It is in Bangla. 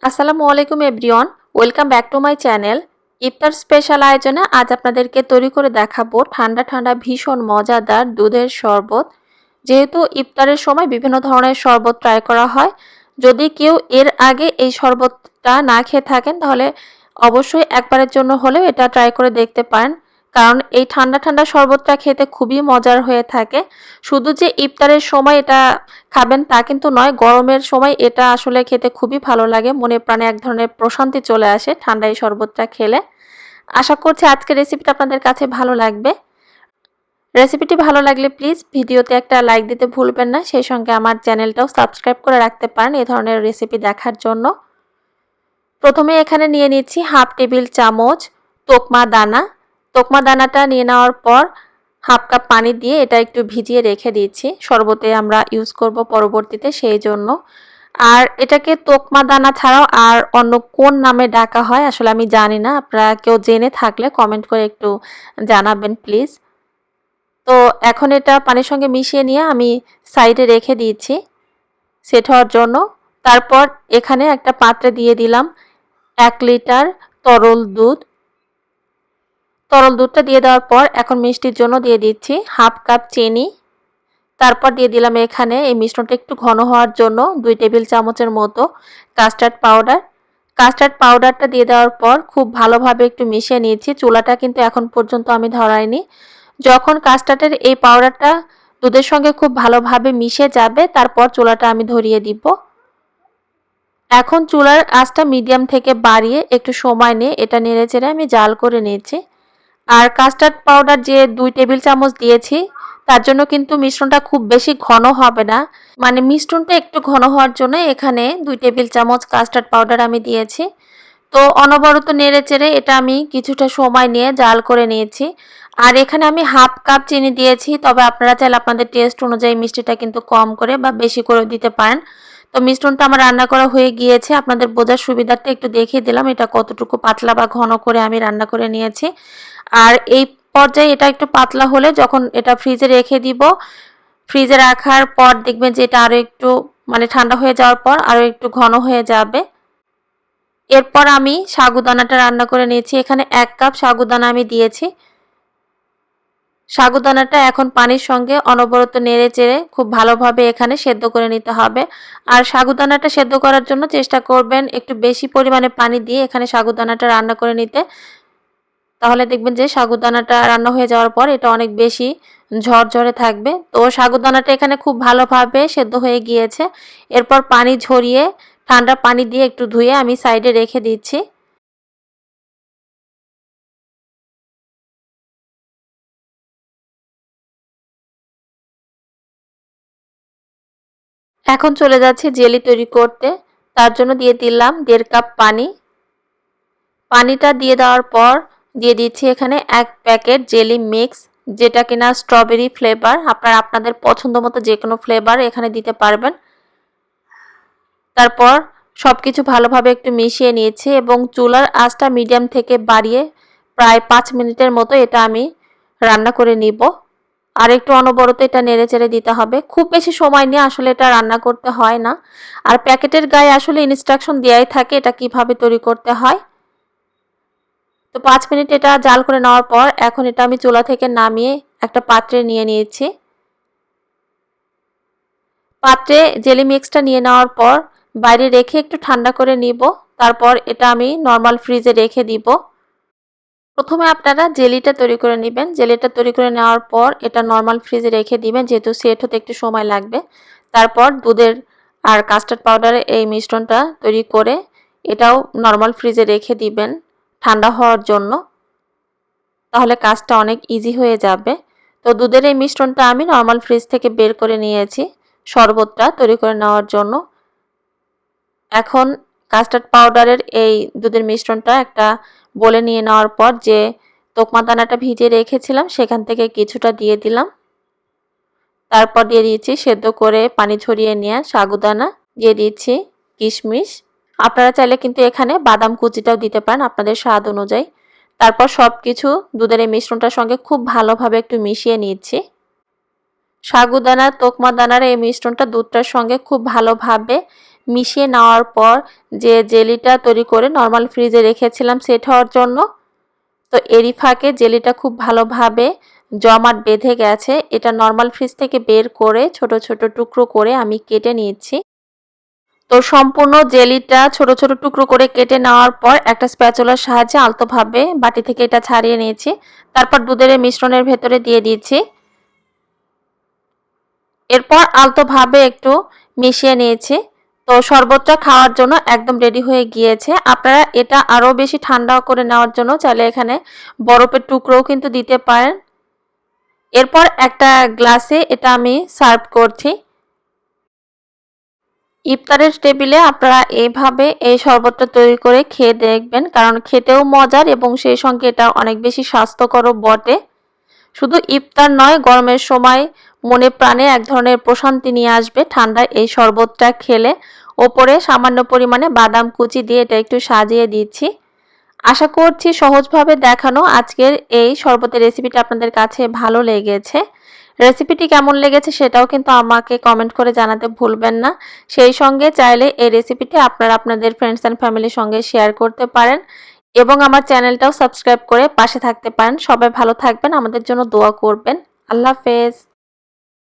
Assalamualikum everyone, welcome back to my channel. Iftar special আয়োজনে আজ আপনাদেরকে তৈরি করে দেখাবো ঠান্ডা ঠান্ডা ভীষণ মজাদার দুধের শরবত। যেহেতু ইফতারের সময় বিভিন্ন ধরনের শরবত ট্রাই করা হয়, যদি কেউ এর আগে এই শরবতটা না খেয়ে থাকেন তাহলে অবশ্যই একবারের জন্য হলেও এটা ট্রাই করে দেখতে পারেন, কারণ এই ঠান্ডা ঠান্ডা শরবতটা খেতে খুবই মজার হয়ে থাকে। শুধু যে ইফতারের সময় এটা খাবেন তা কিন্তু নয়, গরমের সময় এটা আসলে খেতে খুবই ভালো লাগে, মনে প্রাণে এক ধরনের প্রশান্তি চলে আসে ঠান্ডা এই শরবতটা খেলে। আশা করছি আজকের রেসিপিটা আপনাদের কাছে ভালো লাগবে। রেসিপিটি ভালো লাগলে প্লিজ ভিডিওতে একটা লাইক দিতে ভুলবেন না, সেই সঙ্গে আমার চ্যানেলটাও সাবস্ক্রাইব করে রাখতে পারেন এই ধরনের রেসিপি দেখার জন্য। প্রথমে এখানে নিয়ে নিচ্ছি হাফ টেবিল চামচ তোকমা দানা। তোকমা দানাটা নিয়ে নেওয়ার পর হাফ কাপ পানি দিয়ে এটা একটু ভিজিয়ে রেখে দিচ্ছি, শরবতে আমরা ইউজ করব পরবর্তীতে, সেই জন্য। আর এটাকে তোকমা দানা ছাড়াও আর অন্য কোন নামে ডাকা হয় আসলে আমি জানি না, আপনারা কেউ জেনে থাকলে কমেন্ট করে একটু জানাবেন প্লিজ। তো এখন এটা পানির সঙ্গে মিশিয়ে নিয়ে আমি সাইডে রেখে দিয়েছি সেট হওয়ার জন্য। তারপর এখানে একটা পাত্রে দিয়ে দিলাম 1 লিটার তরল দুধ। তরল দুধটা দিয়ে দেওয়ার পর এখন মিষ্টির জন্য দিয়ে দিচ্ছি হাফ কাপ চিনি। তারপর দিয়ে দিলাম এখানে এই মিশ্রণটা একটু ঘন হওয়ার জন্য 2 টেবিল চামচের মতো কাস্টার্ড পাউডার। কাস্টার্ড পাউডারটা দিয়ে দেওয়ার পর খুব ভালোভাবে একটু মিশিয়ে নিয়েছি। চুলাটা কিন্তু এখন পর্যন্ত আমি ধরাইনি। যখন কাস্টার্ডের এই পাউডারটা দুধের সঙ্গে খুব ভালোভাবে মিশে যাবে তারপর চুলাটা আমি ধরিয়ে দিব। এখন চুলার আঁচটা মিডিয়াম থেকে বাড়িয়ে একটু সময় নিয়ে এটা নেড়েচেড়ে আমি জাল করে নিয়েছি। আর কাস্টার্ড পাউডার যে 2 টেবিল চামচ দিয়েছি তার জন্য কিন্তু মিশ্রণটা খুব বেশি ঘন হবে না, মানে মিশ্রণটা একটু ঘন হওয়ার জন্য এখানে 2 টেবিল চামচ কাস্টার্ড পাউডার আমি দিয়েছি। তো অনবরত নেড়েচেড়ে এটা আমি কিছুটা সময় নিয়ে জাল করে নিয়েছি। আর এখানে আমি হাফ কাপ চিনি দিয়েছি, তবে আপনারা চাইলে আপনাদের টেস্ট অনুযায়ী মিষ্টিটা কিন্তু কম করে বা বেশি করে দিতে পারেন। তো মিশ্রণটা আমার রান্না করা হয়ে গিয়েছে, আপনাদের বোঝার সুবিধার্থে একটু দেখিয়ে দিলাম এটা কতটুকু পাতলা বা ঘন করে আমি রান্না করে নিয়েছি। আর এই পর্যায়ে এটা একটু পাতলা হলে যখন এটা ফ্রিজে রেখে দিব, ফ্রিজে রাখার পর দেখবেন যে এটা আরও একটু মানে ঠান্ডা হয়ে যাওয়ার পর আরও একটু ঘন হয়ে যাবে। এরপর আমি সাগুদানাটা রান্না করে নিয়েছি। এখানে 1 কাপ সাগুদানা আমি দিয়েছি। সাগুদানাটা এখন পানির সঙ্গে অনবরত নেড়ে চেড়ে খুব ভালোভাবে এখানে সেদ্ধ করে নিতে হবে। আর সাগুদানাটা সেদ্ধ করার জন্য চেষ্টা করবেন একটু বেশি পরিমাণে পানি দিয়ে এখানে সাগুদানাটা রান্না করে নিতে, তাহলে দেখবেন যে সাগুদানাটা রান্না হয়ে যাওয়ার পর এটা অনেক বেশি ঝরঝরে থাকবে। তো সাগুদানাটা এখানে খুব ভালোভাবে সেদ্ধ হয়ে গিয়েছে। এরপর পানি ঝরিয়ে ঠান্ডা পানি দিয়ে একটু ধুয়ে আমি সাইডে রেখে দিচ্ছি। এখন চলে যাচ্ছি জেলি তৈরি করতে। তার জন্য দিয়ে দিলাম 1.5 কাপ পানি। পানিটা দিয়ে দেওয়ার পর দিয়ে দিচ্ছি এখানে 1 প্যাকেট জেলি মিক্স, যেটা কিনা স্ট্রবেরি ফ্লেভার। আপনারা আপনাদের পছন্দ মতো যে কোনো ফ্লেভার এখানে দিতে পারবেন। তারপর সবকিছু ভালোভাবে একটু মিশিয়ে নিয়েছি এবং চুলার আঁচটা মিডিয়াম থেকে বাড়িয়ে প্রায় 5 মিনিটের মতো এটা আমি রান্না করে নিব। আর একটু অনবরত এটা নেড়েচেড়ে দিতে হবে, খুব বেশি সময় নিয়ে আসলে এটা রান্না করতে হয় না। আর প্যাকেটের গায়ে আসলে ইনস্ট্রাকশন দেওয়াই থাকে এটা কিভাবে তৈরি করতে হয়। তো 5 মিনিট এটা জাল করে নেওয়ার পর এখন এটা আমি চুলা থেকে নামিয়ে একটা পাত্রে নিয়ে নিয়েছি। পাত্রে জেলি মিক্সটা নিয়ে নেওয়ার পর বাইরে রেখে একটু ঠান্ডা করে নিব। তারপর এটা আমি নর্মাল ফ্রিজে রেখে দিব। প্রথমে আপনারা জেলিটা তৈরি করে নেবেন। জেলিটা তৈরি করে নেওয়ার পর এটা নর্মাল ফ্রিজে রেখে দিবেন, যেহেতু সেট হতে একটু সময় লাগবে। তারপর দুধের আর কাস্টার্ড পাউডারের এই মিশ্রণটা তৈরি করে এটাও নর্মাল ফ্রিজে রেখে দিবেন ঠান্ডা হওয়ার জন্য, তাহলে কাজটা অনেক ইজি হয়ে যাবে। তো দুধের এই মিশ্রণটা আমি নর্মাল ফ্রিজ থেকে বের করে নিয়েছি শরবতটা তৈরি করে নেওয়ার জন্য। এখন কাস্টার্ড পাউডারের এই দুধের মিশ্রণটা একটা বলে নিয়ে নেওয়ার পর যে তোকমা দানাটা ভিজিয়ে রেখেছিলাম সেখান থেকে কিছুটা দিয়ে দিলাম। তারপর দিয়ে দিয়েছি সেদ্ধ করে পানি ঝরিয়ে নেওয়া সাগুদানা, দিয়ে দিচ্ছি কিশমিশ। আপনারা চাইলে কিন্তু এখানে বাদাম কুচিটাও দিতে পারেন আপনাদের স্বাদ অনুযায়ী। তারপর সব কিছু দুধের এই মিশ্রণটার সঙ্গে খুব ভালোভাবে একটু মিশিয়ে নিচ্ছি। সাগুদানা তোকমা দানার এই মিশ্রণটা দুধটার সঙ্গে খুব ভালোভাবে মিশিয়ে নেওয়ার পর যে জেলিটা তৈরি করে নর্মাল ফ্রিজে রেখেছিলাম সেট হওয়ার জন্য, তো এরই ফাঁকে জেলিটা খুব ভালোভাবে জমাট বেঁধে গেছে। এটা নর্মাল ফ্রিজ থেকে বের করে ছোট ছোট টুকরো করে আমি কেটে নিয়েছি। তো সম্পূর্ণ জেলিটা ছোট ছোট টুকরো করে কেটে নেওয়ার পর একটা স্প্যাচুলার সাহায্যে আলতোভাবে বাটি থেকে এটা ছাড়িয়ে নিয়েছি। তারপর দুধের মিশ্রণের ভেতরে দিয়ে দিয়েছি। এরপর আলতোভাবে একটু মিশিয়ে নিয়েছি। তো শরবতটা খাওয়ার জন্য একদম রেডি হয়ে গিয়েছে। আপনারা এটা আরও বেশি ঠান্ডা করে নেওয়ার জন্য চাইলে এখানে বরফের টুকরোও কিন্তু দিতে পারেন। এরপর একটা গ্লাসে এটা আমি সার্ভ করছি। ইফতারের টেবিলে আপনারা এইভাবে এই শরবতটা তৈরি করে খেয়ে দেখবেন, কারণ খেতেও মজার এবং সেই সঙ্গে এটা অনেক বেশি স্বাস্থ্যকরও বটে। শুধু ইফতার নয়, গরমের সময় মনে প্রাণে এক ধরনের প্রশান্তি নিয়ে আসবে ঠান্ডায় এই শরবতটা খেলে। ওপরে সামান্য পরিমাণে বাদাম কুচি দিয়ে এটা একটু সাজিয়ে দিচ্ছি। আশা করছি সহজভাবে দেখানো আজকের এই শরবতের রেসিপিটা আপনাদের কাছে ভালো লেগেছে। রেসিপিটি কেমন লেগেছে সেটাও কিন্তু আমাকে কমেন্ট করে জানাতে ভুলবেন না। সেই সঙ্গে চাইলে এই রেসিপিটি আপনারা আপনাদের ফ্রেন্ডস অ্যান্ড ফ্যামিলির সঙ্গে শেয়ার করতে পারেন এবং আমার চ্যানেলটাও সাবস্ক্রাইব করে পাশে থাকতে পারেন। সবাই ভালো থাকবেন, আমাদের জন্য দোয়া করবেন। আল্লাহ হাফেজ।